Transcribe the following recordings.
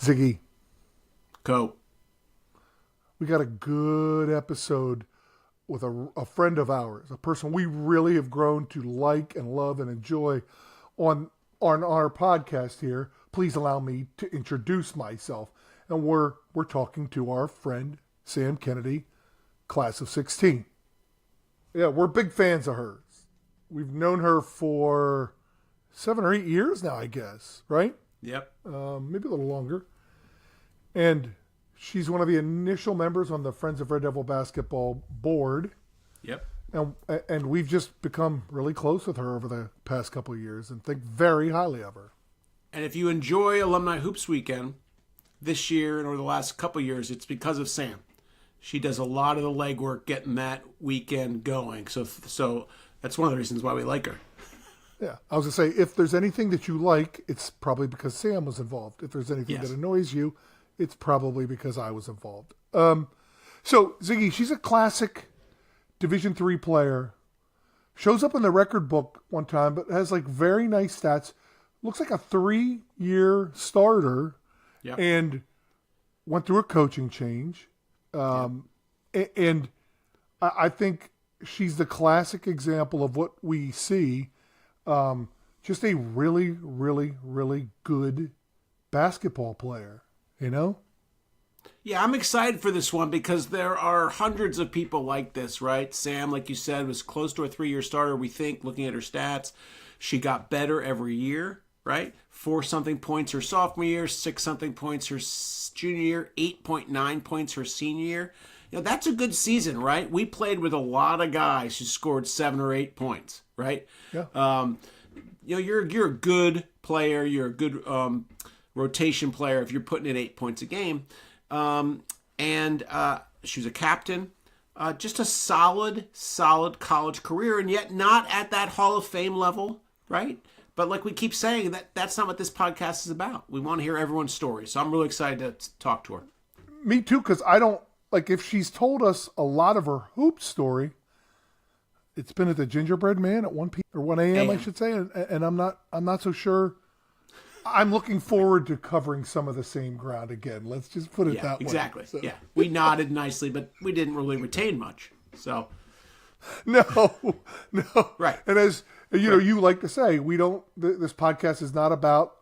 Ziggy, Cope. we got a good episode with a friend of ours, a person we really have grown to like and love and enjoy on our podcast here. Please allow me to introduce myself. And we're talking to our friend Sam Kennedy, class of 16. Yeah, we're big fans of hers. We've known her for 7 or 8 years now, I guess, right? Yep. Maybe a little longer. And she's one of the initial members on the Friends of Red Devil Basketball board. Yep. And we've just become really close with her over the past couple of years and think very highly of her. And if you enjoy Alumni Hoops Weekend this year and over the last couple of years, it's because of Sam. She does a lot of the legwork getting that weekend going. So that's one of the reasons why we like her. Yeah, I was going to say, if there's anything that you like, it's probably because Sam was involved. If there's anything that annoys you, it's probably because I was involved. So, Ziggy, she's a classic Division III player. Shows up in the record book one time, but has like very nice stats. Looks like a 3-year starter and went through a coaching change. And I think she's the classic example of what we see. Just a really, really, really good basketball player, you know? Yeah, I'm excited for this one because there are hundreds of people like this, right? Sam, like you said, was close to a 3-year starter, we think, looking at her stats. She got better every year, right? 4-something points her sophomore year, 6-something points her junior year, 8.9 points her senior year. You know, that's a good season, right? We played with a lot of guys who scored 7 or 8 points, right? Yeah. You know, you're a good player. You're a good rotation player if you're putting in 8 points a game. And she was a captain. Just a solid college career, and yet not at that Hall of Fame level, right? But like we keep saying, that's not what this podcast is about. We want to hear everyone's story. So I'm really excited to talk to her. Me too, because I don't, like, if she's told us a lot of her hoop story, it's been at the Gingerbread Man at 1 p.m. or 1 a.m., I should say, and I'm not so sure. I'm looking forward to covering some of the same ground again. Let's just put it that way. Exactly. So. Yeah, we nodded nicely, but we didn't really retain much. So no. Right. And as you know, you like to say, we don't. This podcast is not about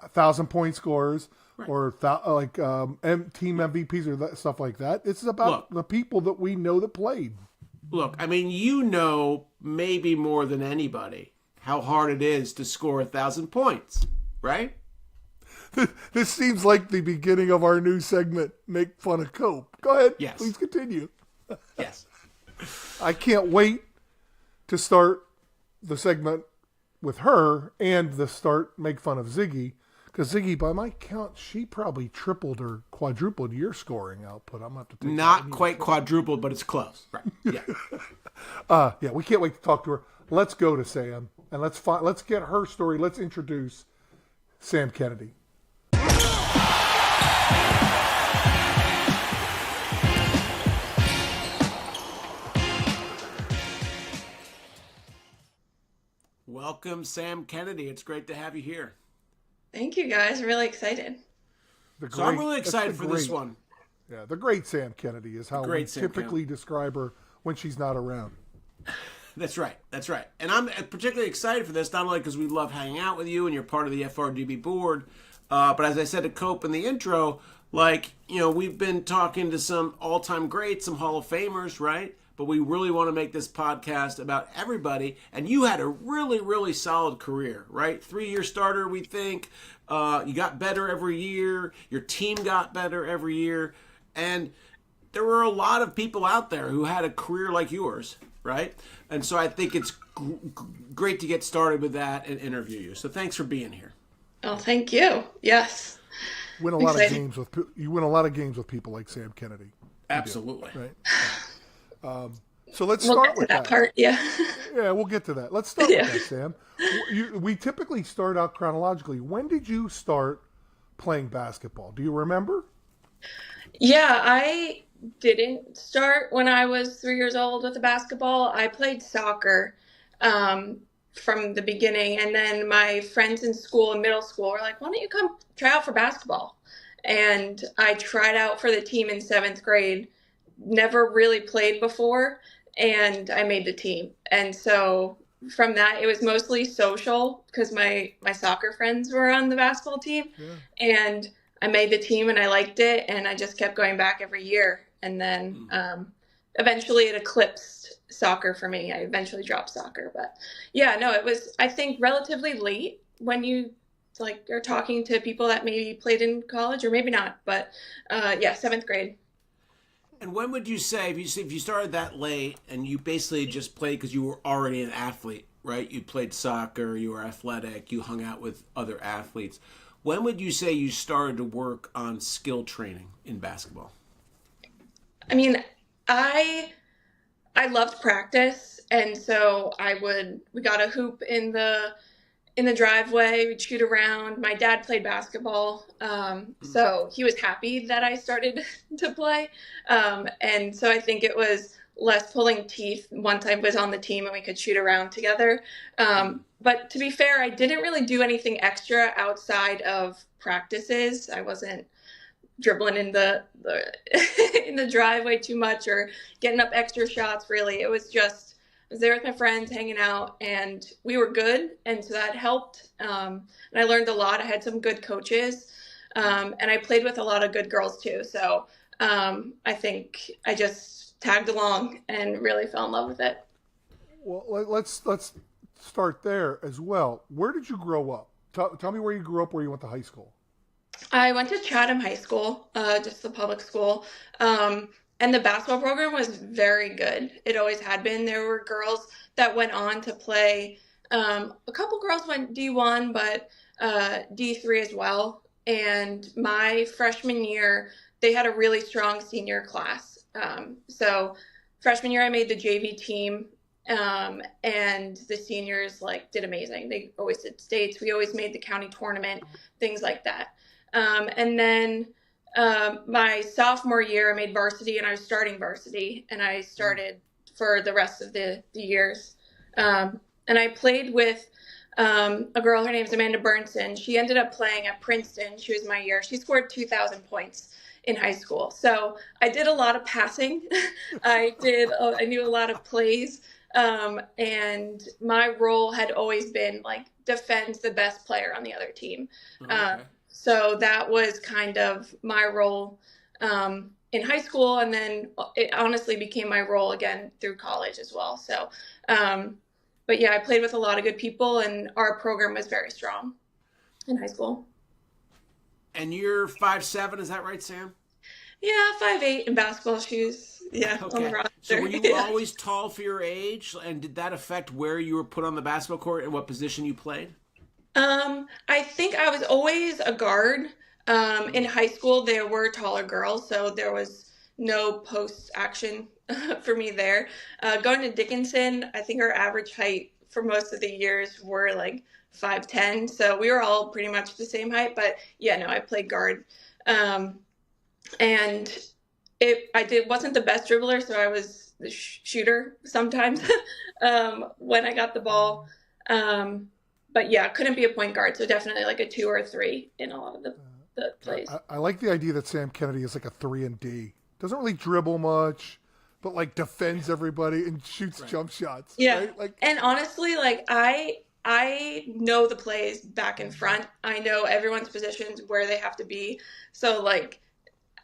1,000-point scorers or team MVPs or stuff like that. It's about the people that we know that played. Look, I mean, you know, maybe more than anybody how hard it is to score 1,000 points. Right? This seems like the beginning of our new segment, Make Fun of Cope. Go ahead. Yes. Please continue. Yes. I can't wait to start the segment with her and the start Make Fun of Ziggy. Because Ziggy, by my count, she probably tripled or quadrupled your scoring output. I'm going to have to take Not quite quadrupled, but it's close. Right. Yeah. Yeah, we can't wait to talk to her. Let's go to Sam and let's get her story. Let's introduce Sam Kennedy. Welcome, Sam Kennedy. It's great to have you here. Thank you, guys. I'm really excited. I'm really excited for this one. Yeah, the great Sam Kennedy is how we typically describe her when she's not around. That's right. And I'm particularly excited for this, not only because we love hanging out with you and you're part of the FRDB board, but as I said to Cope in the intro, like, you know, we've been talking to some all-time greats, some Hall of Famers, right? But we really want to make this podcast about everybody. And you had a really, really solid career, right? 3-year starter, we think. You got better every year. Your team got better every year. And there were a lot of people out there who had a career like yours, right? And so I think it's great to get started with that and interview you. So thanks for being here. Oh, thank you. Yes. You win a lot of games with people like Sam Kennedy. Absolutely. Right. So let's start with that part. Yeah. Yeah, we'll get to that. Let's start with that, Sam. We typically start out chronologically. When did you start playing basketball? Do you remember? Yeah, I didn't start when I was 3 years old with the basketball. I played soccer from the beginning, and then my friends in school in middle school were like, "Why don't you come try out for basketball?" and I tried out for the team in 7th grade. Never really played before, and I made the team. And so from that, it was mostly social because my soccer friends were on the basketball team, Yeah. and I made the team and I liked it, and I just kept going back every year. And then eventually it eclipsed soccer for me. I eventually dropped soccer, but yeah, no, it was, I think, relatively late when you like are talking to people that maybe played in college or maybe not, but yeah, 7th grade. And when would you say if you started that late and you basically just played because you were already an athlete, right? You played soccer, you were athletic, you hung out with other athletes. When would you say you started to work on skill training in basketball? I mean, I I loved practice, and so we got a hoop in the driveway. We'd shoot around. My dad played basketball, so he was happy that I started to play. And so I think it was less pulling teeth once I was on the team and we could shoot around together. But to be fair, I didn't really do anything extra outside of practices. I wasn't dribbling in the in the driveway too much or getting up extra shots. Really, it was just I was there with my friends, hanging out, and we were good, and so that helped. And I learned a lot. I had some good coaches, and I played with a lot of good girls too. So I think I just tagged along and really fell in love with it. Well, let's start there as well. Where did you grow up? Tell me where you grew up, where you went to high school. I went to Chatham High School, just the public school. And the basketball program was very good. It always had been. There were girls that went on to play. A couple girls went D1, but D3 as well. And my freshman year, they had a really strong senior class. So freshman year, I made the JV team. And the seniors did amazing. They always did states. We always made the county tournament, things like that. And then my sophomore year, I made varsity, and I was starting varsity, and I started for the rest of the years. And I played with a girl, her name's Amanda Burnson. She ended up playing at Princeton. She was my year. She scored 2,000 points in high school. So I did a lot of passing. I knew a lot of plays. And my role had always been defend the best player on the other team. Okay. So that was kind of my role in high school, and then it honestly became my role again through college as well. So, but yeah, I played with a lot of good people, and our program was very strong in high school. And you're 5'7", is that right, Sam? Yeah, 5'8" in basketball shoes. Yeah, on the Okay. roster. So were you Yeah. always tall for your age? And did that affect where you were put on the basketball court and what position you played? I think I was always a guard. In high school, there were taller girls, so there was no post action for me there. Going to Dickinson, I think our average height for most of the years were 5'10", so we were all pretty much the same height. But yeah, no, I played guard, and I wasn't the best dribbler, so I was the shooter sometimes when I got the ball. But yeah, couldn't be a point guard, so definitely a 2 or a 3 in a lot of the plays. I like the idea that Sam Kennedy is like a 3 and D. Doesn't really dribble much, but defends everybody and shoots jump shots. Yeah, right? and honestly, I know the plays back and front. I know everyone's positions where they have to be. So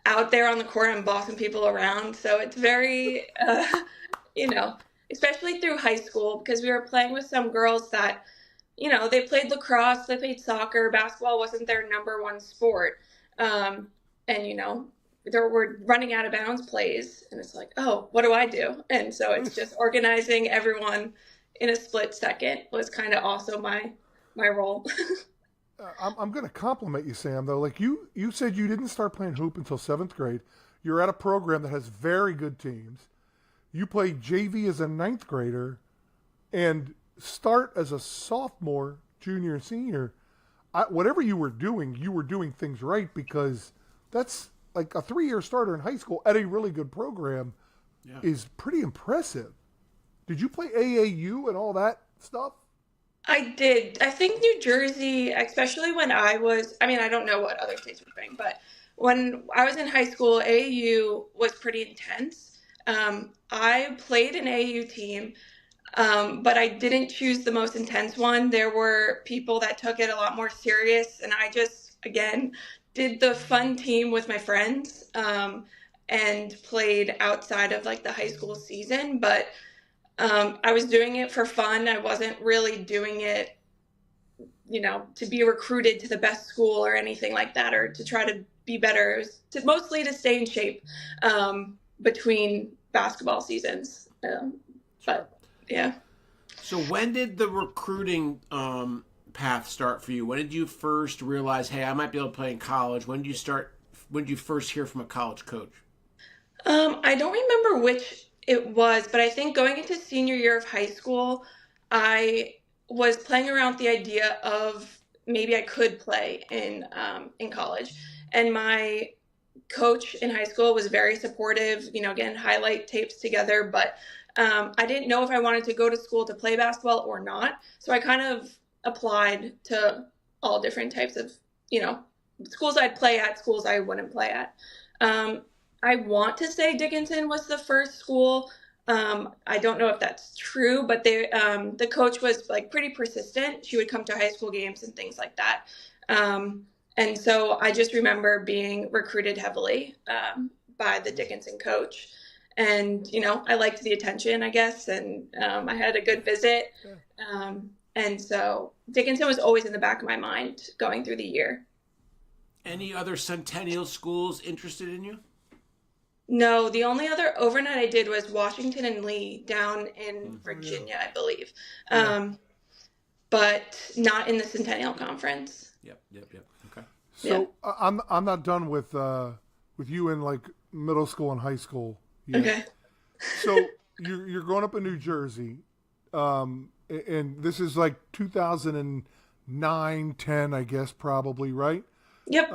out there on the court, I'm bossing people around. So it's very, especially through high school, because we were playing with some girls that they played lacrosse, they played soccer, basketball wasn't their number one sport. And, they were running out of bounds plays, and it's oh, what do I do? And so it's just organizing everyone in a split second was kind of also my role. I'm going to compliment you, Sam, though. You said you didn't start playing hoop until 7th grade. You're at a program that has very good teams. You played JV as a 9th grader, and start as a sophomore, junior, senior. Whatever you were doing things right, because that's a 3-year starter in high school at a really good program is pretty impressive. Did you play AAU and all that stuff? I did. I think New Jersey, especially when I don't know what other states were doing, but when I was in high school, AAU was pretty intense. I played an AAU team, but I didn't choose the most intense one. There were people that took it a lot more serious, and I just, again, did the fun team with my friends, and played outside of like the high school season. But I was doing it for fun. I wasn't really doing it, to be recruited to the best school or anything like that, or to try to be better. It was mostly to stay in shape between basketball seasons. But yeah. So when did the recruiting path start for you? When did you first realize, hey, I might be able to play in college? When did you start? When did you first hear from a college coach? I don't remember which it was, but I think going into senior year of high school, I was playing around with the idea of maybe I could play in college, and my coach in high school was very supportive. Again, highlight tapes together, but I didn't know if I wanted to go to school to play basketball or not. So I kind of applied to all different types of, schools I'd play at, schools I wouldn't play at. I want to say Dickinson was the first school. I don't know if that's true, but the coach was like pretty persistent. She would come to high school games and things like that. And so I just remember being recruited heavily by the Dickinson coach. And, I liked the attention, I guess, and I had a good visit. And so Dickinson was always in the back of my mind going through the year. Any other Centennial schools interested in you? No, the only other overnight I did was Washington and Lee down in Virginia, I believe. But not in the Centennial Conference. Yep. Okay. So I'm not done with you in like middle school and high school yet. Okay. So you're growing up in New Jersey, and this is like 2009, 10, I guess, probably, right? Yep.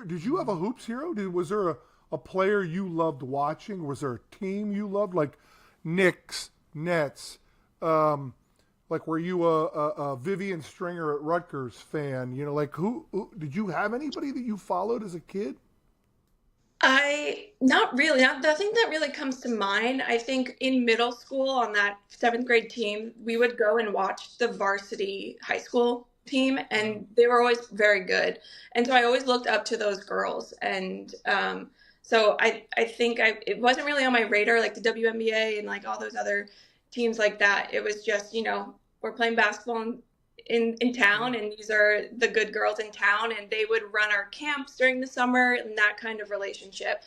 Did you have a hoops hero? Was there a player you loved watching? Was there a team you loved, like Knicks, Nets? Like, were you a Vivian Stringer at Rutgers fan? Like who did you have anybody that you followed as a kid? Not really. Nothing that really comes to mind. I think in middle school on that seventh grade team, we would go and watch the varsity high school team, and they were always very good. And so I always looked up to those girls. And so I think it wasn't really on my radar, like the WNBA and like all those other teams like that. It was just, we're playing basketball in town, and these are the good girls in town, and they would run our camps during the summer and that kind of relationship.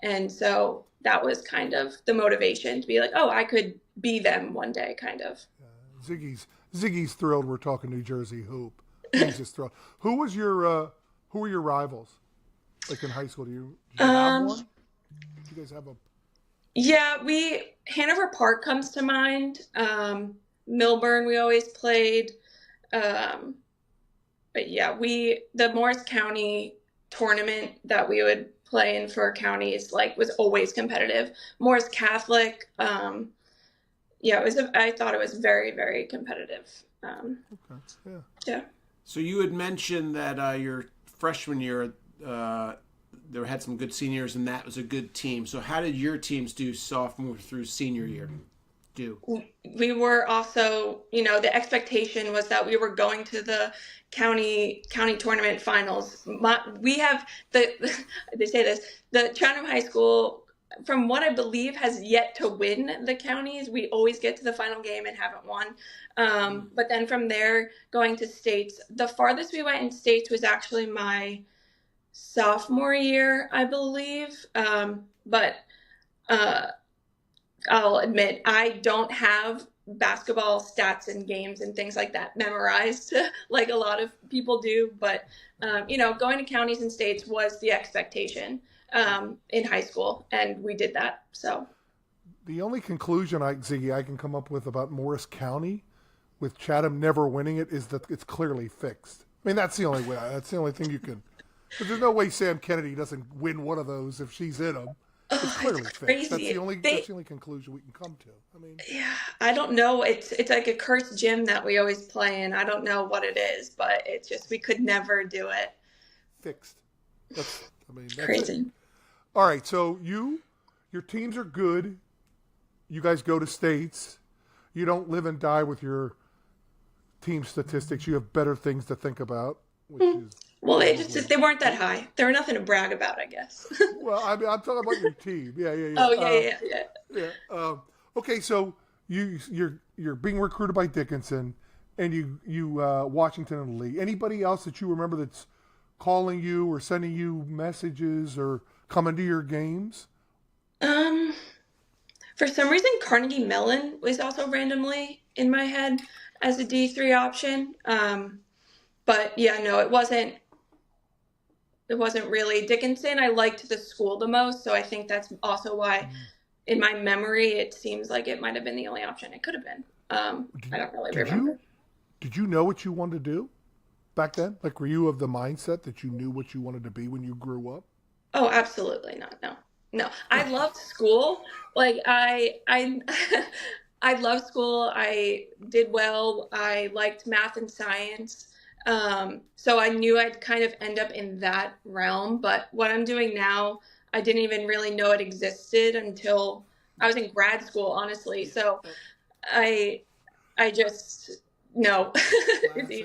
And so that was kind of the motivation to be like, oh, I could be them one day, kind of. Ziggy's thrilled we're talking New Jersey hoop. He's just thrilled. Who were your rivals? Like in high school, did you have one? Did you guys have a? Yeah, Hanover Park comes to mind. Milburn, we always played. But yeah, the Morris County tournament that we would play in for counties, like, was always competitive. Morris Catholic, yeah, I thought it was very, very competitive. Okay. Yeah. So you had mentioned that your freshman year, there had some good seniors, and that was a good team. So how did your teams do sophomore through senior year? We were also, the expectation was that we were going to the county tournament finals. They say this, the Chatham High School, from what I believe, has yet to win the counties. We always get to the final game and haven't won. But then from there, going to states, the farthest we went in states was actually my sophomore year, I believe. But I'll admit, I don't have basketball stats and games and things like that memorized like a lot of people do. But, going to counties and states was the expectation in high school, and we did that. So the only conclusion, Ziggy, I can come up with about Morris County with Chatham never winning it is that it's clearly fixed. I mean, that's the only way. That's the only thing you can. But there's no way Sam Kennedy doesn't win one of those if she's in them. It's clearly fixed. That's the only conclusion we can come to. I mean, yeah, I don't know. It's like a cursed gym that we always play in. I don't know what it is, but it's just we could never do it. Fixed. That's Crazy. it. All right, so your teams are good. You guys go to states. You don't live and die with your team statistics. You have better things to think about, which is Well, probably. they weren't that high. They were nothing to brag about, I guess. Well, I mean, I'm talking about your team. Yeah, yeah, yeah. Oh yeah. Yeah. Okay, so you're being recruited by Dickinson, and you Washington and Lee. Anybody else that you remember that's calling you or sending you messages or coming to your games? Um, for some reason, Carnegie Mellon was also randomly in my head as a D3 option. But yeah, no, it wasn't. It wasn't really Dickinson. I liked the school the most, so I think that's also why, in my memory, it seems like it might have been the only option it could have been. I don't really Did remember. did you know what you wanted to do back then? Like, were you of the mindset that you knew what you wanted to be when you grew up? Oh, absolutely not. No, no. I loved school. Like I loved school. I did well. I liked math and science. So I knew I'd kind of end up in that realm. But what I'm doing now, I didn't even really know it existed until I was in grad school, honestly. So I, I just no.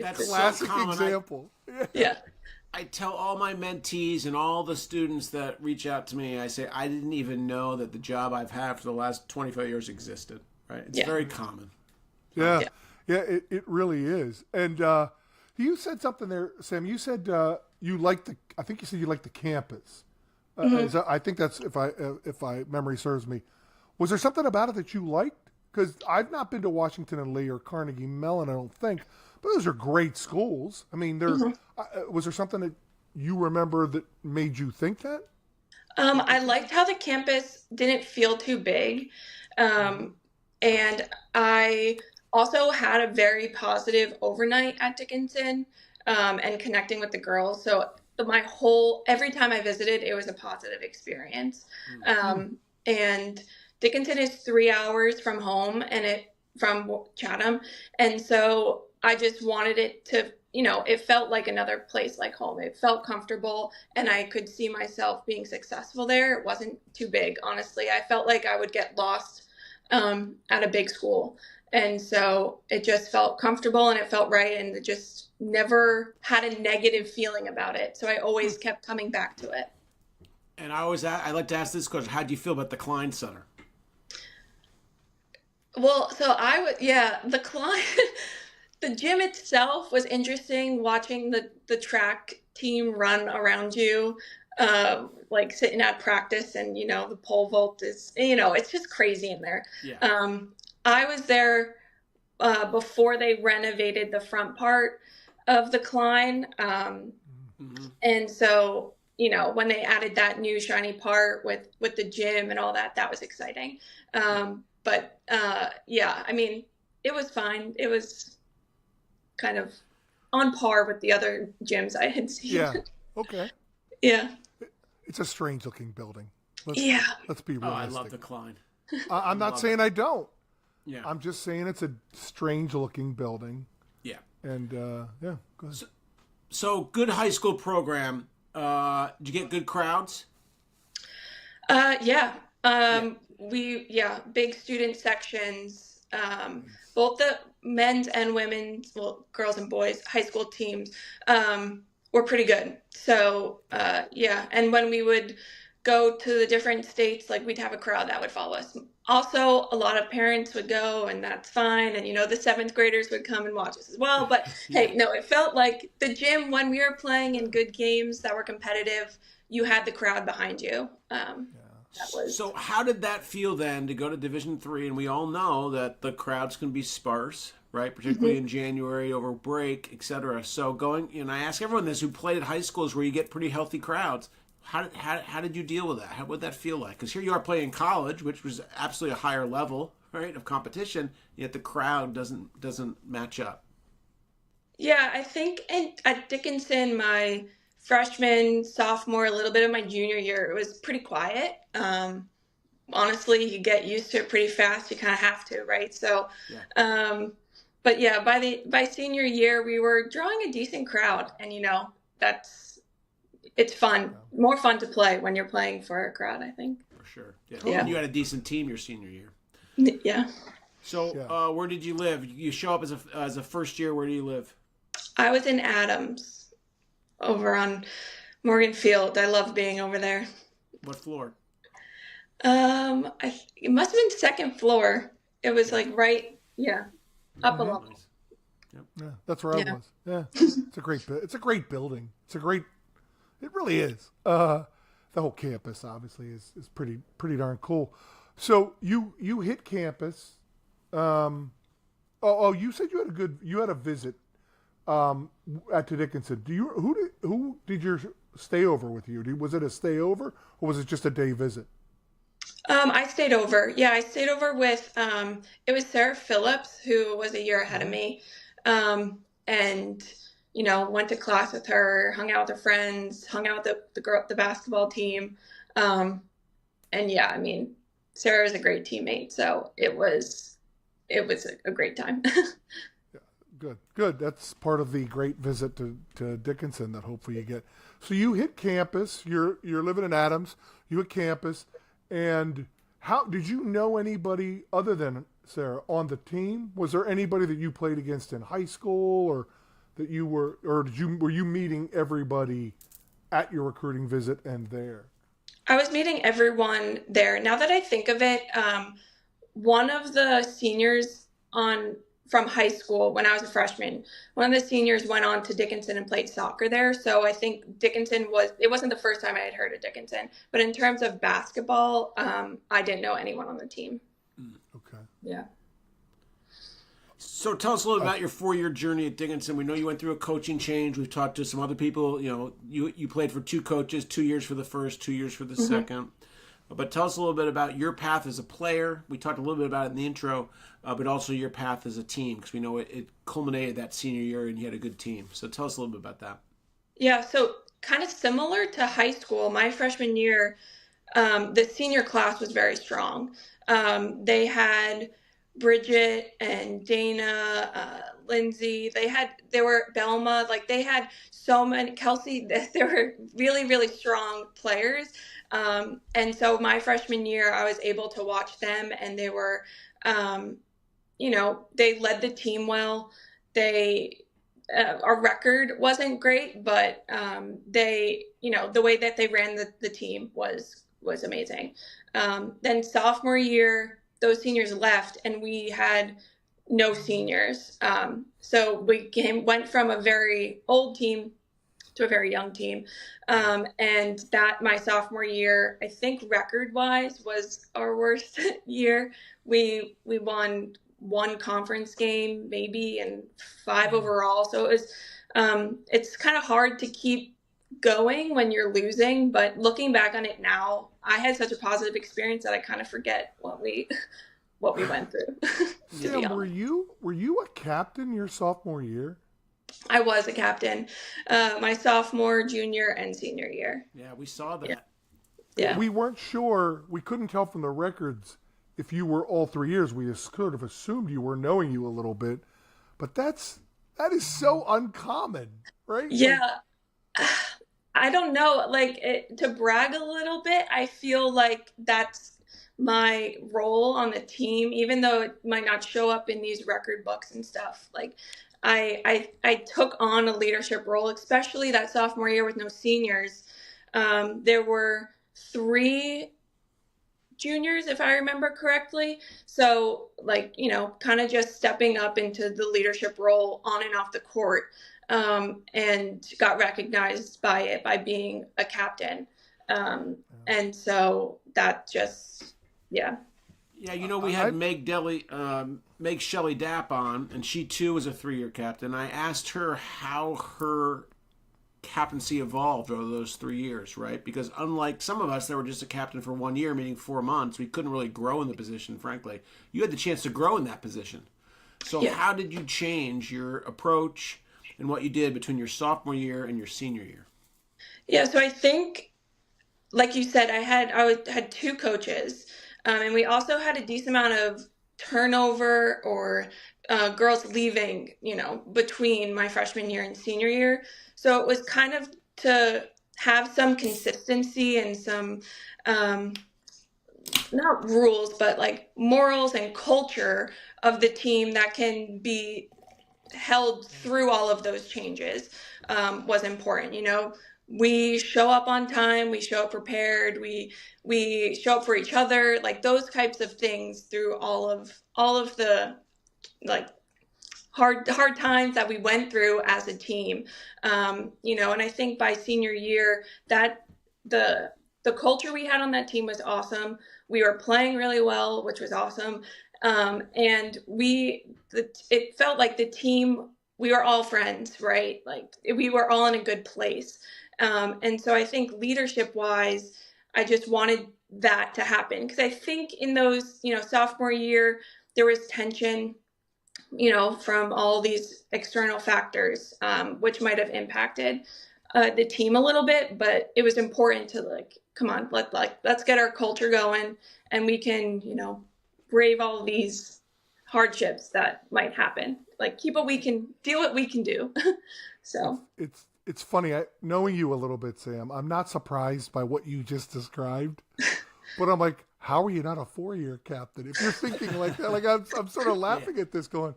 That's so Classic common. example. Yeah. I tell all my mentees and all the students that reach out to me, I say, I didn't even know that the job I've had for the last 25 years existed. Right? It's very common. Yeah, it really is. And you said something there, Sam. You said you liked I think you said you liked the campus. I think that's if I memory serves me. Was there something about it that you liked? Because I've not been to Washington and Lee or Carnegie Mellon, I don't think, but those are great schools. I mean, was there something that you remember that made you think that? I liked how the campus didn't feel too big. And I also had a very positive overnight at Dickinson, and connecting with the girls. So every time I visited, it was a positive experience. And Dickinson is 3 hours from home from Chatham. And so I just wanted it to, it felt like another place like home. It felt comfortable and I could see myself being successful there. It wasn't too big, honestly. I felt like I would get lost at a big school. And so it just felt comfortable and it felt right. And it just never had a negative feeling about it. So I always kept coming back to it. And I like to ask this question: how do you feel about the Klein Center? Well, so the client, the gym itself was interesting watching the track team run around you, like sitting at practice and, the pole vault is, it's just crazy in there. Yeah. I was there before they renovated the front part of the Klein. And so, when they added that new shiny part with the gym and all that, that was exciting. But I mean, it was fine. It was kind of on par with the other gyms I had seen. Yeah. Okay. Yeah. It's a strange looking building. Let's be realistic. Oh, I love the Klein. I'm not saying I don't. Yeah. I'm just saying it's a strange looking building. Yeah. And go ahead. So good high school program. Did you get good crowds? Yeah. Big student sections. Both the men's and women's, girls and boys, high school teams, were pretty good. So, and when we would go to the different states, like we'd have a crowd that would follow us. Also, a lot of parents would go, and that's fine. And, the 7th graders would come and watch us as well. But, hey, no, it felt like the gym, when we were playing in good games that were competitive, you had the crowd behind you. So how did that feel then to go to Division III? And we all know that the crowds can be sparse, right? Particularly in January over break, etc. So and I ask everyone this who played at high schools where you get pretty healthy crowds. How did you deal with that? What would that feel like? Because here you are playing college, which was absolutely a higher level, right, of competition, yet the crowd doesn't match up. Yeah, I think at Dickinson, my freshman, sophomore, a little bit of my junior year, it was pretty quiet. Honestly, you get used to it pretty fast. You kind of have to, right? So, but by senior year, we were drawing a decent crowd, and that's it's fun, more fun to play when you're playing for a crowd, I think. For sure. Yeah. Yeah. And you had a decent team your senior year. Yeah. So where did you live? You show up as a first year. Where do you live? I was in Adams over on Morgan Field. I love being over there. What floor? It must have been second floor. It was like up a level. Nice. Yep. Yeah, that's where I was. Yeah, it's a great building. It really is. The whole campus obviously is pretty darn cool. So you hit campus. You said you had a visit at Dickinson. Who did your stay over with you? Was it a stay over or was it just a day visit? I stayed over. Yeah, I stayed over with it was Sarah Phillips, who was a year ahead of me. And went to class with her, hung out with her friends, hung out with the basketball team. And yeah, I mean, Sarah is a great teammate, so it was a great time. Good. That's part of the great visit to Dickinson that hopefully you get. So you hit campus. You're living in Adams. You hit campus, and how did you know anybody other than Sarah on the team? Was there anybody that you played against in high school, or that you were, or were you meeting everybody at your recruiting visit and there? I was meeting everyone there. Now that I think of it, one of the seniors from high school when I was a freshman, one of the seniors went on to Dickinson and played soccer there. So I think it wasn't the first time I had heard of Dickinson, but in terms of basketball, I didn't know anyone on the team. Okay. Yeah. So tell us a little about your 4-year journey at Dickinson. We know you went through a coaching change. We've talked to some other people. You played for 2 coaches, 2 years for the first, 2 years for the second. But tell us a little bit about your path as a player. We talked a little bit about it in the intro, but also your path as a team, because we know it culminated that senior year and you had a good team. So tell us a little bit about that. Yeah, so kind of similar to high school, my freshman year, the senior class was very strong. They had Bridget and Dana, Lindsay, they were Belma, like they had so many, Kelsey, they were really, really strong players. And so my freshman year, I was able to watch them, and they were, they led the team well. Our record wasn't great, but the way that they ran the team was amazing. Then sophomore year, those seniors left, and we had no seniors. So we went from a very old team to a very young team. And that my sophomore year, I think record-wise, was our worst year. We won 1 conference game, maybe, and 5 overall. So it was, it's kind of hard to keep going when you're losing, but looking back on it now, I had such a positive experience that I kind of forget what we went through. Yeah, were you a captain your sophomore year? I was a captain my sophomore, junior, and senior year. Yeah, we saw that. Yeah. We weren't sure. We couldn't tell from the records if you were all 3 years. We could have assumed you were, knowing you a little bit. But that is so uncommon, right? Yeah. I don't know. To brag a little bit, I feel like that's my role on the team, even though it might not show up in these record books and stuff. I took on a leadership role, especially that sophomore year with no seniors. There were 3 juniors, if I remember correctly. So kind of just stepping up into the leadership role on and off the court, and got recognized by being a captain. And so that just, yeah. Yeah, we had Meg Shelley Dapp on, and she too was a 3-year captain. I asked her how her captaincy evolved over those 3 years, right? Because unlike some of us that were just a captain for 1 year, meaning 4 months, we couldn't really grow in the position, frankly. You had the chance to grow in that position. So how did you change your approach and what you did between your sophomore year and your senior year? Yeah, so I think, like you said, I had 2 coaches. And we also had a decent amount of turnover or girls leaving, between my freshman year and senior year. So it was kind of to have some consistency and some not rules, but like morals and culture of the team that can be held through all of those changes was important. You know, we show up on time, we show up prepared, we show up for each other, like those types of things through all of the like hard times that we went through as a team. You know, and I think by senior year that the culture we had on that team was awesome. We were playing really well, which was awesome. And it felt like the team, we were all friends, right? Like we were all in a good place. And so I think leadership wise, I just wanted that to happen because I think in those, you know, sophomore year, there was tension, you know, from all these external factors, which might have impacted the team a little bit, but it was important to like, come on, let's get our culture going and we can, you know, brave all these hardships that might happen. Like keep what we can, do what we can do. So it's funny. Knowing you a little bit, Sam, I'm not surprised by what you just described, but I'm like, how are you not a 4-year captain? If you're thinking like that, like I'm sort of laughing at this going,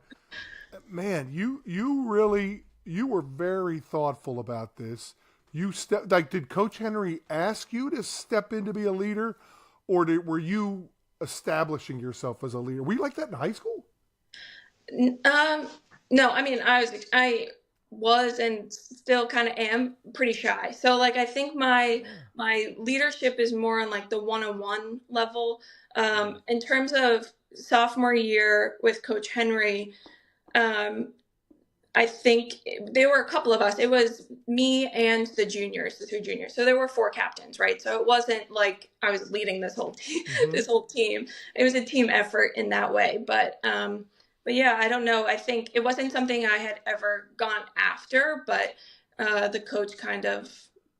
man, you were very thoughtful about this. Did Coach Henry ask you to step in to be a leader, or were you establishing yourself as a leader? Were you like that in high school? No, I mean, I was and still kind of am pretty shy. So like, I think my leadership is more on like the one-on-one level. In terms of sophomore year with Coach Henry, I think there were a couple of us. It was me and the juniors, the 3 juniors. So there were 4 captains, right? So it wasn't like I was leading this whole team. This whole team. It was a team effort in that way. But yeah, I don't know. I think it wasn't something I had ever gone after, but the coach kind of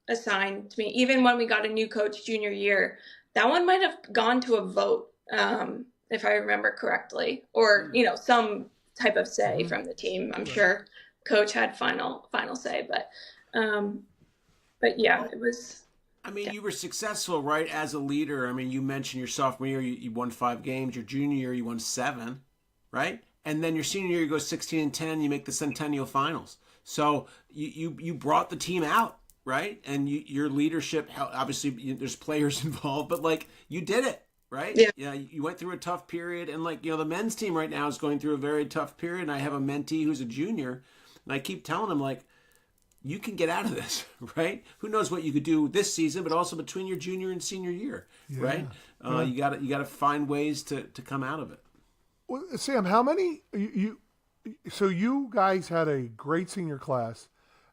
assigned me. Even when we got a new coach junior year, that one might have gone to a vote, if I remember correctly, or you know, some type of say from the team. I'm sure coach had final say, but yeah, it was. I mean, you were successful, right, as a leader. I mean, you mentioned your sophomore year, you won 5 games. Your junior year, you won 7, right? And then your senior year, you go 16-10. You make the Centennial Finals. So you brought the team out, right? And your leadership, obviously, there's players involved, but like you did it. Right? Yeah. You went through a tough period, and like, you know, the men's team right now is going through a very tough period. And I have a mentee who's a junior, and I keep telling him like, you can get out of this, right? Who knows what you could do this season, but also between your junior and senior year, right? You got to find ways to come out of it. Well, Sam, how many so you guys had a great senior class,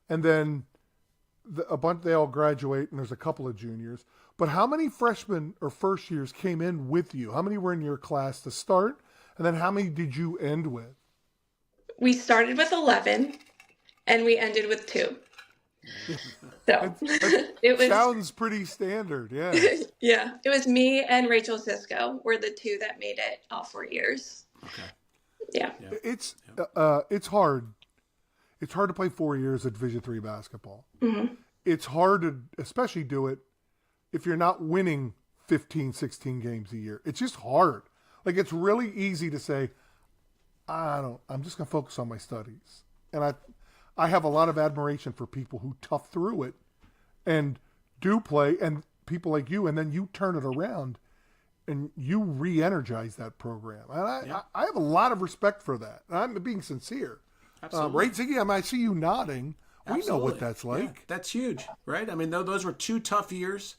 and then a bunch, they all graduate, and there's a couple of juniors. But how many freshmen or first years came in with you? How many were in your class to start? And then how many did you end with? We started with 11 and we ended with 2. So it was, sounds pretty standard. Yeah. Yeah. It was me and Rachel Sisko were the 2 that made it all 4 years. Okay. Yeah. It's hard. It's hard to play 4 years of Division III basketball. Mm-hmm. It's hard to especially do it if you're not winning 15, 16 games a year. It's just hard. Like, it's really easy to say, I'm just going to focus on my studies. And I have a lot of admiration for people who tough through it and do play, and people like you, and then you turn it around and you re-energize that program. And I have a lot of respect for that. I'm being sincere. Right, Ziggy? I see you nodding. We know what that's like. Yeah, that's huge, right? I mean, those were 2 tough years,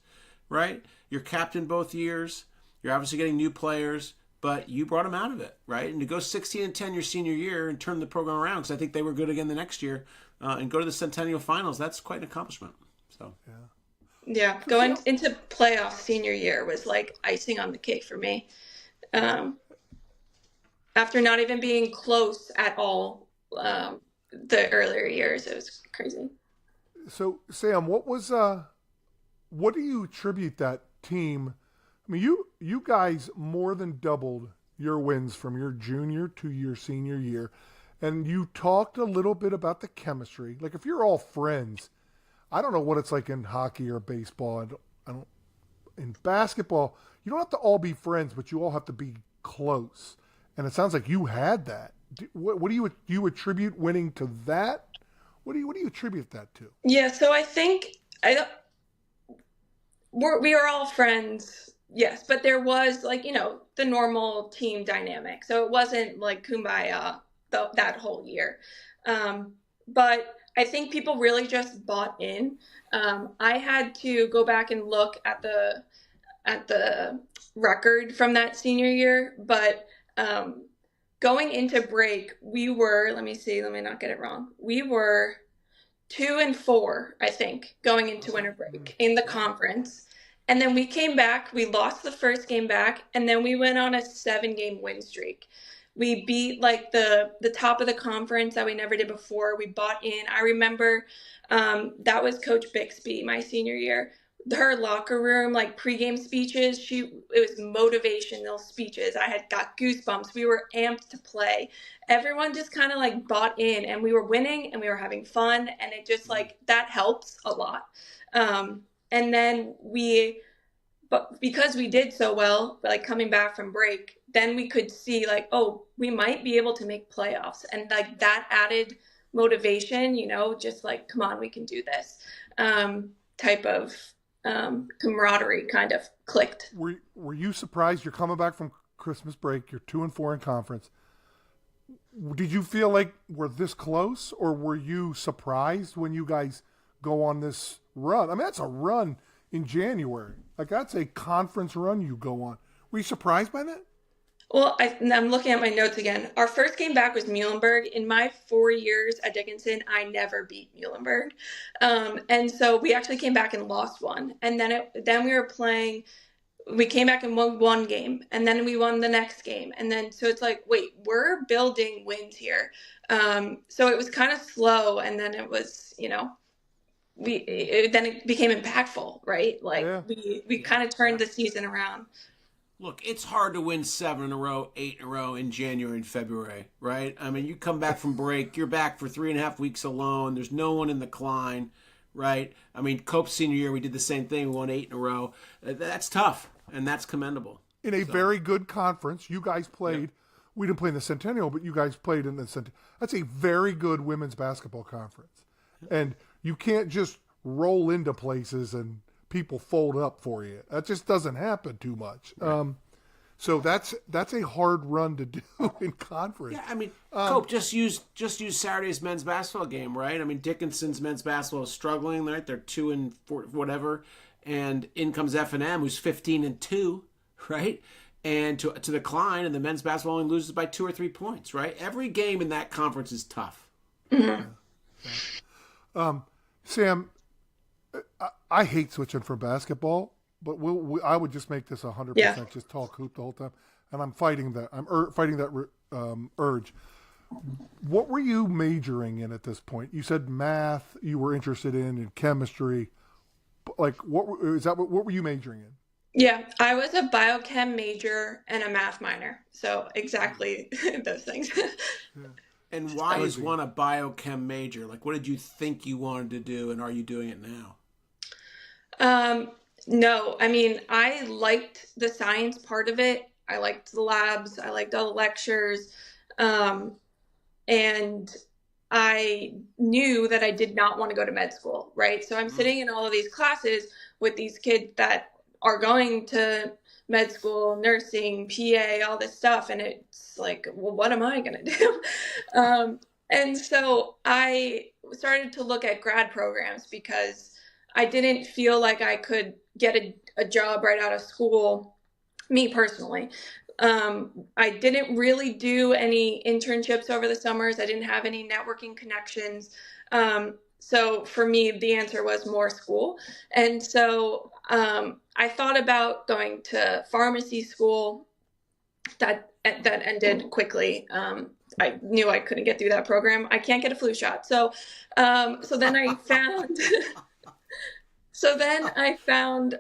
right? You're captain both years. You're obviously getting new players, but you brought them out of it, right? And to go 16-10 your senior year and turn the program around, because I think they were good again the next year, and go to the Centennial Finals, that's quite an accomplishment. So yeah, going into playoffs senior year was like icing on the cake for me. After not even being close at all the earlier years, it was crazy. So, Sam, what do you attribute that team? I mean, you guys more than doubled your wins from your junior to your senior year, and you talked a little bit about the chemistry. Like, if you're all friends, I don't know what it's like in hockey or baseball. I don't in basketball, you don't have to all be friends, but you all have to be close. And it sounds like you had that. What do you attribute winning to that? What do you attribute that to? Yeah, so I think I we are all friends, yes, but there was like, the normal team dynamic. So it wasn't like kumbaya that whole year. But I think people really just bought in. I had to go back and look at the record from that senior year, but going into break, we were, let me see, let me not get it wrong. We were 2-4, I think, going into winter break in the conference. And then we came back, we lost the first game back, and then we went on a 7-game win streak. We beat like the top of the conference that we never did before. We bought in. I remember that was Coach Bixby my senior year. Her locker room, like pregame speeches, it was motivational speeches. I had got goosebumps. We were amped to play. Everyone just kind of like bought in, and we were winning and we were having fun, and it just like that helps a lot. And then but because we did so well, like coming back from break, then we could see like, oh, we might be able to make playoffs, and like that added motivation, just like, come on, we can do this, type of camaraderie kind of clicked. Were you surprised? You're coming back from Christmas break. You're 2-4 in conference. Did you feel like we're this close, or were you surprised when you guys go on this run? I mean, that's a run in January. Like, that's a conference run you go on. Were you surprised by that? Well, I'm looking at my notes again. Our first game back was Muhlenberg. In my 4 years at Dickinson, I never beat Muhlenberg. And so we actually came back and lost one. And then we were playing, we came back and won one game, and then we won the next game. And then, so it's like, wait, we're building wins here. So it was kind of slow. And then it was, then it became impactful, right? Like we kind of turned the season around. Look, it's hard to win 7 in a row, 8 in a row in January and February, right? I mean, you come back from break, you're back for 3.5 weeks alone. There's no one in the Klein, right? I mean, Cope's senior year, we did the same thing. We won 8 in a row. That's tough, and that's commendable. In a very good conference, you guys played. Yep. We didn't play in the Centennial, but you guys played in the Centennial. That's a very good women's basketball conference. And you can't just roll into places and people fold up for you. That just doesn't happen too much. Right. So that's a hard run to do in conference. Yeah, I mean, Cope, just use Saturday's men's basketball game, right? I mean, Dickinson's men's basketball is struggling, right? They're 2-4, whatever, and in comes F&M, who's 15-2, right? And to the Klein, and the men's basketball only loses by 2 or 3 points, right? Every game in that conference is tough. Mm-hmm. Sam, I hate switching from basketball, but I would just make this 100% just talk hoop the whole time, and I'm fighting that. I'm fighting that urge. What were you majoring in at this point? You said math. You were interested in chemistry. Like, what were you majoring in? Yeah, I was a biochem major and a math minor. So exactly those things. And why is one a biochem major? Like, what did you think you wanted to do, and are you doing it now? No, I mean, I liked the science part of it. I liked the labs. I liked all the lectures. And I knew that I did not want to go to med school, right? So I'm sitting in all of these classes with these kids that are going to med school, nursing, PA, all this stuff. And it's like, well, what am I going to do? And so I started to look at grad programs because I didn't feel like I could get a job right out of school, me personally. I didn't really do any internships over the summers. I didn't have any networking connections. So for me, the answer was more school. And so I thought about going to pharmacy school. That ended quickly. I knew I couldn't get through that program. I can't get a flu shot. So then I found... So then I found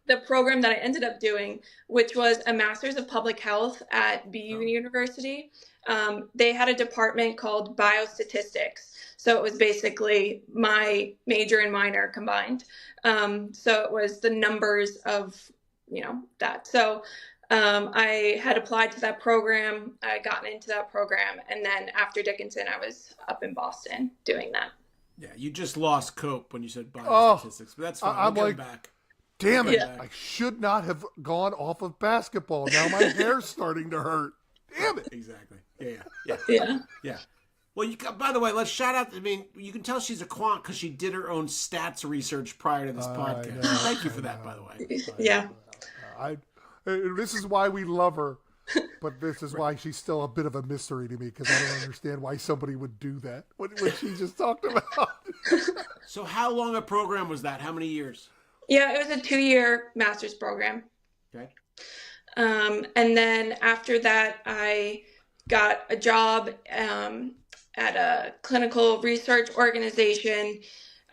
the program that I ended up doing, which was a Master's of Public Health at BU University. They had a department called Biostatistics. So it was basically my major and minor combined. So it was the numbers of, that. So I had applied to that program. I gotten into that program. And then after Dickinson, I was up in Boston doing that. Yeah, you just lost Cope when you said biostatistics, but that's fine. I'm we'll like, get back. damn it, Yeah. I should not have gone off of basketball. Now my hair's starting to hurt. Damn it. Exactly. Yeah. Well, by the way, let's shout out. I mean, you can tell she's a quant because she did her own stats research prior to this podcast. Thank you for that, by the way. Yeah. This is why we love her, but this is why she's still a bit of a mystery to me because I don't understand why somebody would do that. What she just talked about. So how long a program was that? How many years? Yeah, it was a 2-year master's program. Okay. And then after that, I got a job at a clinical research organization.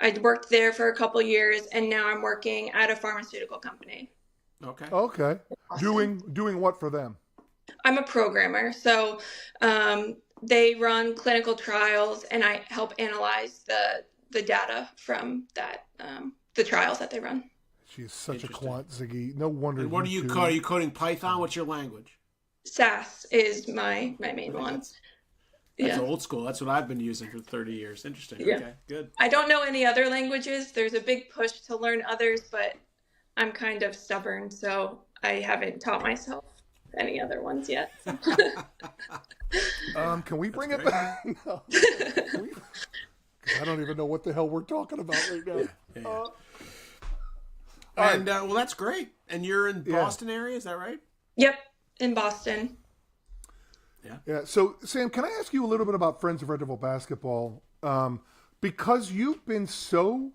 I worked there for a couple years, and now I'm working at a pharmaceutical company. Okay. Doing what for them? I'm a programmer, so they run clinical trials, and I help analyze the data from that the trials that they run. She is such a quant, Ziggy. No wonder. And what are you coding? Are you coding Python? What's your language? SAS is my main one. That's old school. That's what I've been using for 30 years. Interesting. Yeah. Okay, good. I don't know any other languages. There's a big push to learn others, but I'm kind of stubborn, so I haven't taught myself any other ones yet. Can we bring it back? No. I don't even know what the hell we're talking about right now. Yeah. And well, that's great. And you're in Boston area, is that right? Yep, in Boston. Yeah. So, Sam, can I ask you a little bit about Friends of Red Devil basketball? Because you've been Ziegler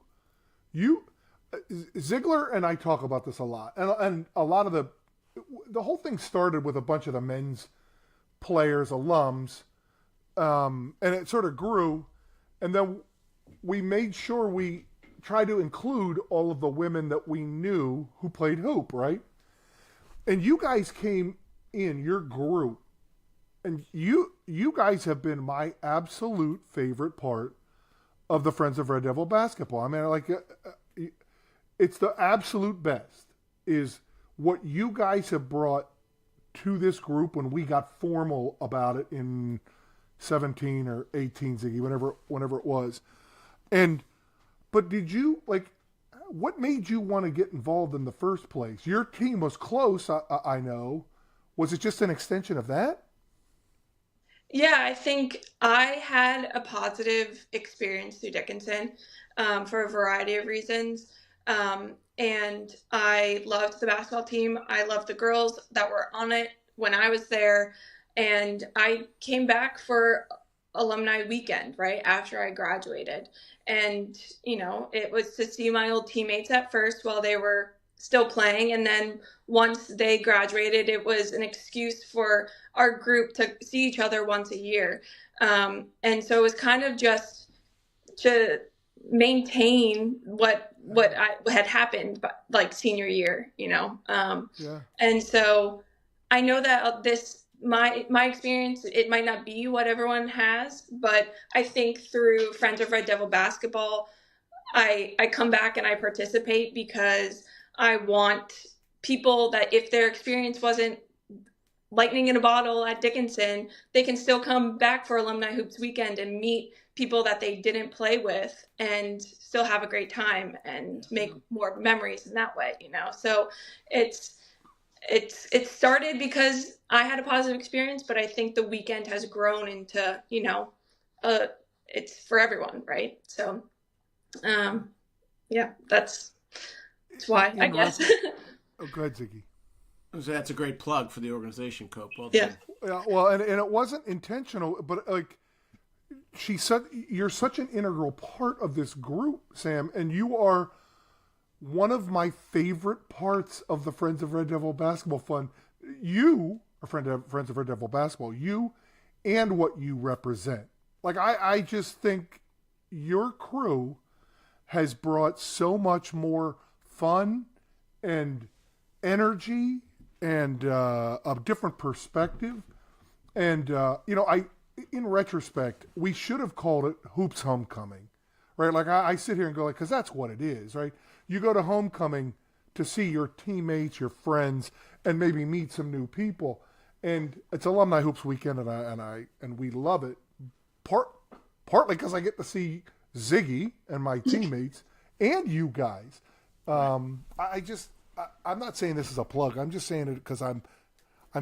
and I talk about this a lot, and a lot of the whole thing started with a bunch of the men's players, alums, and it sort of grew, and then we made sure we tried to include all of the women that we knew who played hoop, right? And you guys came in your group, and you guys have been my absolute favorite part of the Friends of Red Devil basketball. I mean, it's the absolute best is what you guys have brought to this group when we got formal about it in 17 or 18, Ziggy, whenever it was. But did you, what made you want to get involved in the first place? Your team was close, I know. Was it just an extension of that? Yeah, I think I had a positive experience through Dickinson for a variety of reasons. And I loved the basketball team. I loved the girls that were on it when I was there. And I came back for alumni weekend, right after I graduated. And, it was to see my old teammates at first while they were still playing. And then once they graduated, it was an excuse for our group to see each other once a year. And so it was kind of just to maintain what had happened, like senior year, And so I know that my experience, it might not be what everyone has, but I think through Friends of Red Devil basketball, I come back and I participate because I want people that if their experience wasn't lightning in a bottle at Dickinson, they can still come back for Alumni Hoops weekend and meet people that they didn't play with and still have a great time and make more memories in that way, So it started because I had a positive experience, but I think the weekend has grown into, it's for everyone, right? So, that's why, I guess. Oh, go ahead, Ziggy. So that's a great plug for the organization, Cope. Well done. Yeah, well, and it wasn't intentional, but she said, you're such an integral part of this group, Sam, and you are one of my favorite parts of the Friends of Red Devil basketball fun. You are Friends of Red Devil basketball, you and what you represent. I just think your crew has brought so much more fun and energy and a different perspective. And, in retrospect, we should have called it Hoops Homecoming, right? Like I sit here and go, like, because that's what it is, right? You go to homecoming to see your teammates, your friends, and maybe meet some new people. And it's Alumni Hoops Weekend, and we love it. Partly because I get to see Ziggy and my teammates and you guys. I'm not saying this is a plug. I'm just saying it because I'm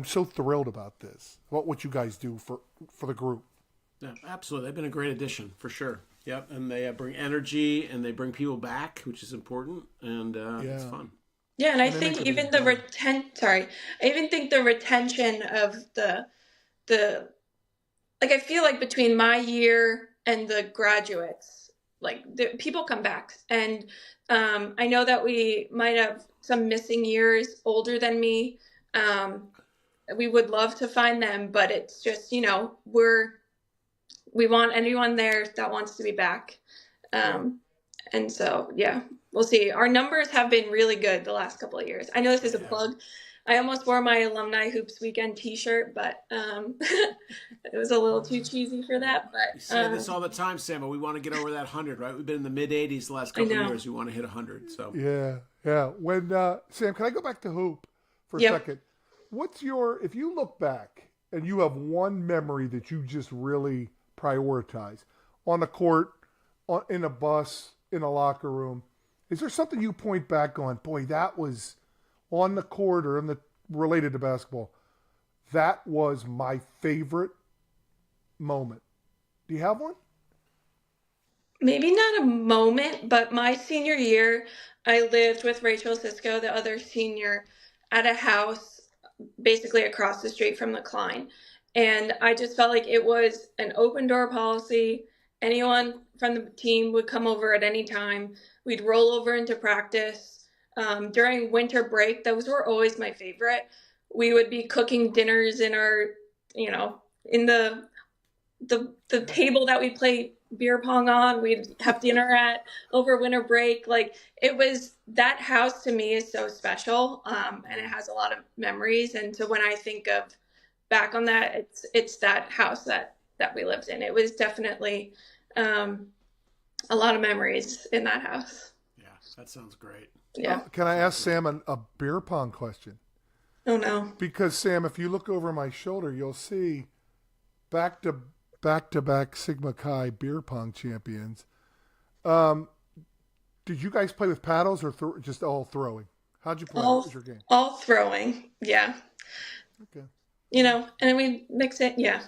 so thrilled about this, about what you guys do for the group. Yeah, absolutely. They've been a great addition for sure. Yep, and they bring energy and they bring people back, which is important, and it's fun. Yeah, and I think even the retention of the like, I feel like between my year and the graduates, like people come back, and I know that we might have some missing years older than me. We would love to find them, but it's just, we want anyone there that wants to be back. And so, yeah, we'll see. Our numbers have been really good the last couple of years. I know this is a plug. I almost wore my Alumni Hoops Weekend t-shirt, but it was a little too cheesy for that. But we say this all the time, Sam, but we want to get over that 100, right? We've been in the mid-80s the last couple of years. We want to hit 100. So yeah. When Sam, can I go back to hoop for a second? If you look back and you have one memory that you just really prioritize on the court, in a bus, in a locker room, is there something you point back on? Boy, that was on the court or related to basketball. That was my favorite moment. Do you have one? Maybe not a moment, but my senior year, I lived with Rachel Sisko, the other senior, at a house basically across the street from the Klein. And I just felt like it was an open door policy. Anyone from the team would come over at any time. We'd roll over into practice. During winter break, those were always my favorite. We would be cooking dinners in our, in the table that we play beer pong on. We'd have dinner at over winter break. Like, it was, that house to me is so special, and it has a lot of memories. And so when I think of back on that, it's that house that we lived in. It was definitely a lot of memories in that house. Yeah, that sounds great. Yeah. Can I ask Sam a beer pong question? Oh, no. Because, Sam, if you look over my shoulder, you'll see back-to-back Sigma Chi beer pong champions. Did you guys play with paddles or just all throwing? How'd you play? What was your game? All throwing, yeah. Okay. And then we mix it, yeah.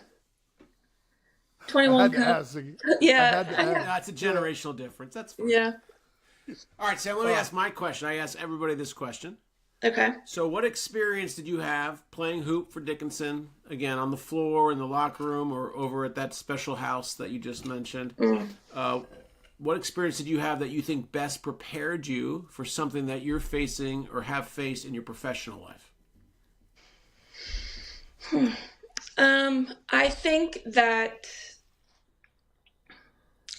21 cup. Yeah. That's a generational difference. That's fine. Yeah. All right, Sam, let me ask my question. I ask everybody this question. Okay. So what experience did you have playing hoop for Dickinson, again, on the floor, in the locker room, or over at that special house that you just mentioned? What experience did you have that you think best prepared you for something that you're facing or have faced in your professional life? I think that,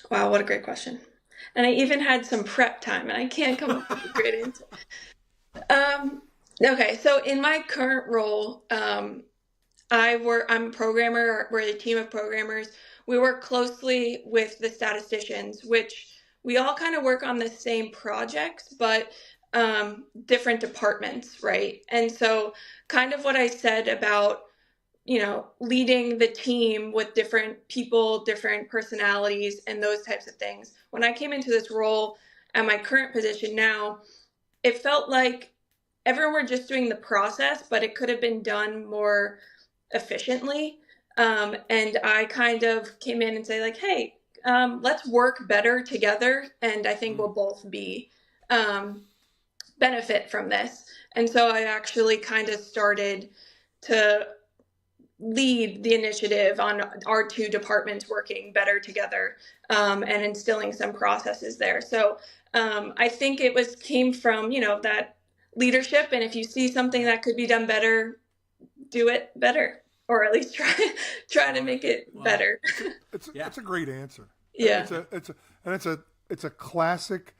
wow, what a great question. And I even had some prep time, and I can't come up with a great answer. Okay, so in my current role, I'm a programmer. We're a team of programmers. We work closely with the statisticians, which we all kind of work on the same projects, but different departments, right? And so kind of what I said about, leading the team with different people, different personalities, and those types of things. When I came into this role at my current position now, it felt like everyone were just doing the process, but it could have been done more efficiently. And I kind of came in and say, like, hey, let's work better together. And I think we'll both be benefit from this. And so I actually kind of started to lead the initiative on our two departments working better together, and instilling some processes there. So I think it came from, that leadership. And if you see something that could be done better, do it better, or at least try to make it better. It's a great answer. Yeah. It's a classic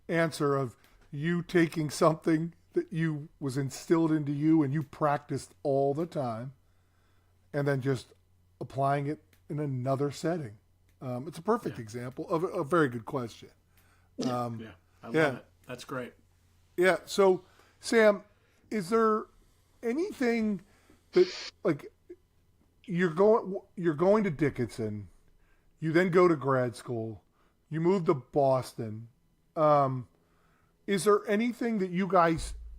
answer of you taking something that you was instilled into you and you practiced all the time, and then just applying it in another setting? It's a perfect example of a very good question. I love it. That's great. Yeah. So, Sam, is there anything that, like, you're going to Dickinson, you then go to grad school, you move to Boston. Is there anything that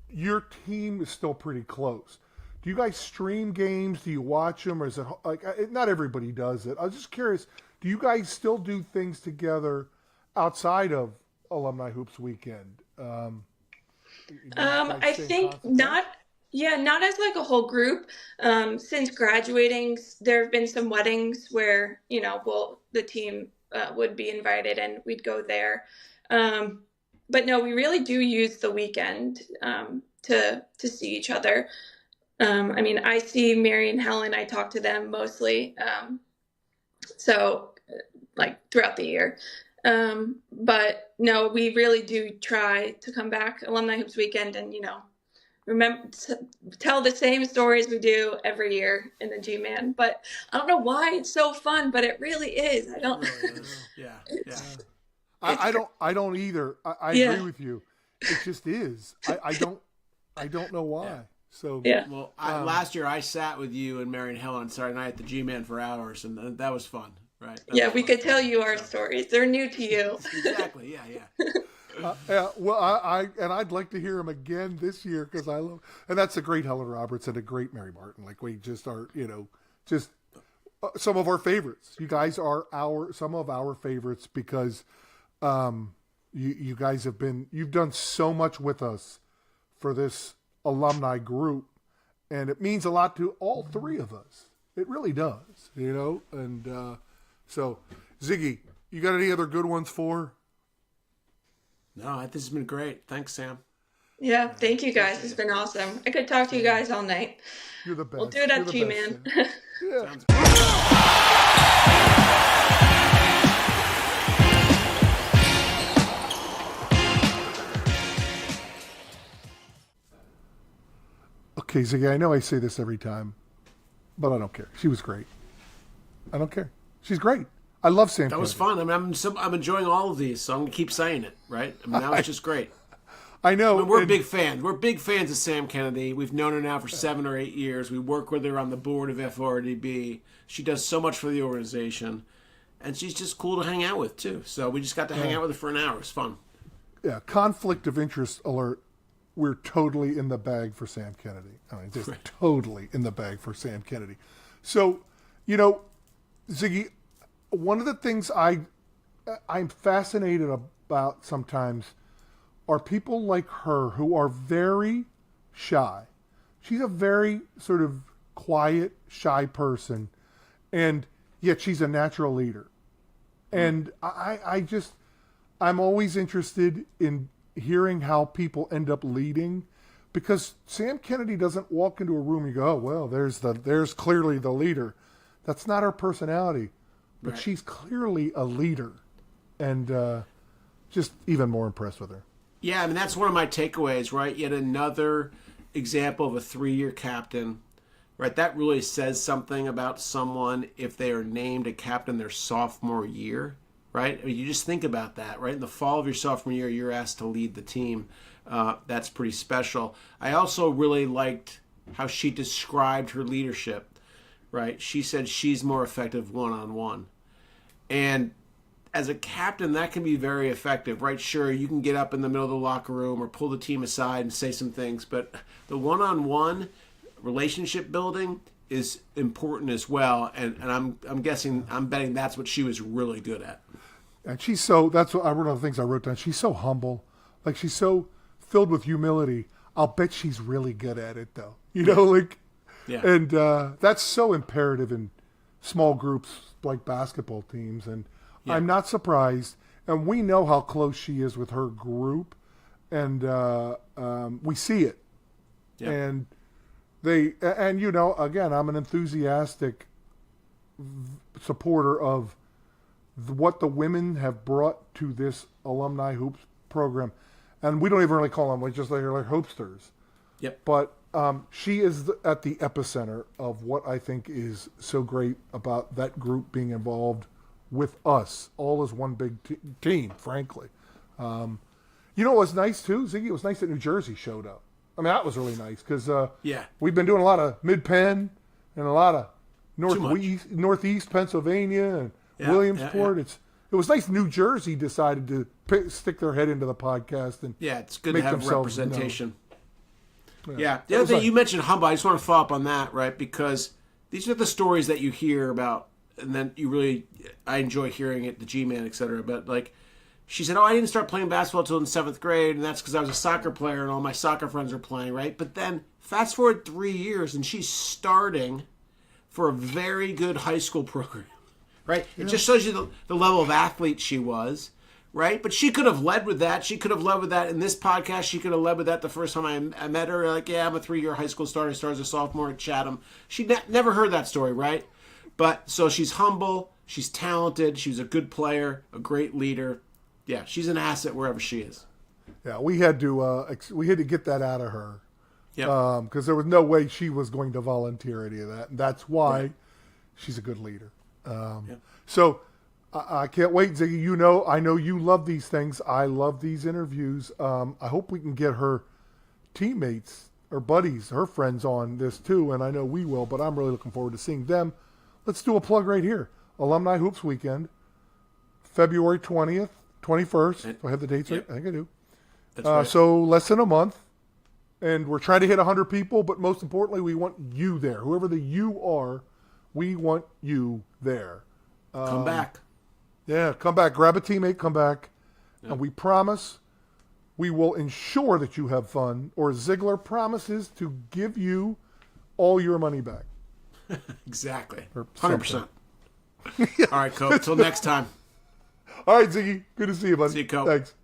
your team is still pretty close? Do you guys stream games? Do you watch them? Or is it like, not everybody does it? I was just curious. Do you guys still do things together outside of Alumni Hoops Weekend? I think not. Yeah, not as like a whole group. Since graduating, there have been some weddings where, the team would be invited and we'd go there. But no, we really do use the weekend to see each other. I see Mary and Helen. I talk to them mostly. So like throughout the year. But no, we really do try to come back Alumni Hoops Weekend and, remember to tell the same stories we do every year in the G-Man. But I don't know why it's so fun, but it really is. I don't. Yeah. I don't either. I agree with you. It just is. I don't know why. Yeah. So well, last year I sat with you and Mary and Helen on Saturday night at the G-Man for hours, and that was fun, right? We could tell you our stories. They're new to you. Exactly. Yeah. Well, I'd like to hear them again this year because I love, and that's a great Helen Roberts and a great Mary Martin. Like we just are, just some of our favorites. You guys are some of our favorites because you guys you've done so much with us for this alumni group, and it means a lot to all three of us. It really does, and so Ziggy, you got any other good ones for? No, this has been great. Thanks, Sam. Yeah, thank you guys. It's been awesome. I could talk to you guys all night. You're the best. We'll do it at G-Man. Yeah. Sounds good. Okay, Ziggy, I know I say this every time, but I don't care. She was great. I don't care. She's great. I love Sam. That was fun. I'm enjoying all of these, so I'm going to keep saying it, right? That was just great. I know. We're big fans. We're big fans of Sam Kennedy. We've known her now for 7 or 8 years. We work with her on the board of FRDB. She does so much for the organization. And she's just cool to hang out with, too. So we just got to hang out with her for an hour. It was fun. Yeah, conflict of interest alert. We're totally in the bag for Sam Kennedy. Just totally in the bag for Sam Kennedy. So, Ziggy, one of the things I'm fascinated about sometimes are people like her who are very shy. She's a very sort of quiet, shy person, and yet she's a natural leader. And I'm always interested in hearing how people end up leading, because Sam Kennedy doesn't walk into a room and go, oh, well, there's clearly the leader. That's not her personality, but Right. She's clearly a leader, and just even more impressed with her. Yeah, that's one of my takeaways, right? Yet another example of a 3-year captain, right? That really says something about someone if they are named a captain their sophomore year, right? You just think about that, right? In the fall of your sophomore year, you're asked to lead the team. That's pretty special. I also really liked how she described her leadership, right? She said she's more effective one-on-one. And as a captain, that can be very effective, right? Sure, you can get up in the middle of the locker room or pull the team aside and say some things, but the one-on-one relationship building is important as well. And I'm betting that's what she was really good at. And that's one of the things I wrote down. She's so humble. Like, she's so filled with humility. I'll bet she's really good at it, though. Yeah. And that's so imperative in small groups like basketball teams. And I'm not surprised. And we know how close she is with her group. And we see it. Yeah. And again, I'm an enthusiastic supporter of what the women have brought to this alumni hoops program. and we don't even really call them like just like hopesters. Yep. But she is at the epicenter of what I think is so great about that group being involved with us, all as one big team, frankly. You know what was nice, too, Ziggy? It was nice that New Jersey showed up. I mean, that was really nice, because we've been doing a lot of Mid-Penn and a lot of Northeast Pennsylvania and Williamsport. It was nice New Jersey decided to stick their head into the podcast. And it's good to have representation. Yeah. The other thing, you mentioned humble. I just want to follow up on that, right? Because these are the stories that you hear about, and then I enjoy hearing it, the G-Man, et cetera. But, like, she said, I didn't start playing basketball until in 7th grade, and that's because I was a soccer player and all my soccer friends were playing, right? But then, fast forward 3 years, and she's starting for a very good high school program, right? It just shows you the level of athlete she was, right? But she could have led with that. She could have led with that in this podcast. She could have led with that the first time I met her. Like, I'm a 3-year high school starter. I started as a sophomore at Chatham. She never heard that story, right? But so she's humble. She's talented. She's a good player, a great leader. Yeah, she's an asset wherever she is. Yeah, we had to get that out of her. Yeah. Because there was no way she was going to volunteer any of that. And that's why she's a good leader. So I can't wait, Ziggy. I know you love these things. I love these interviews. I hope we can get her teammates or buddies, her friends on this too. And I know we will, but I'm really looking forward to seeing them. Let's do a plug right here. Alumni Hoops Weekend, February 20th, 21st. Do I have the dates right? I think I do. That's right. So less than a month. And we're trying to hit 100 people, but most importantly, we want you there. Whoever the you are, we want you there. Come back. Yeah, come back. Grab a teammate, come back. Yeah. And we promise we will ensure that you have fun, or Ziegler promises to give you all your money back. Exactly. 100%. All right, Cope. Until next time. All right, Ziggy. Good to see you, buddy. See you, Cope. Thanks.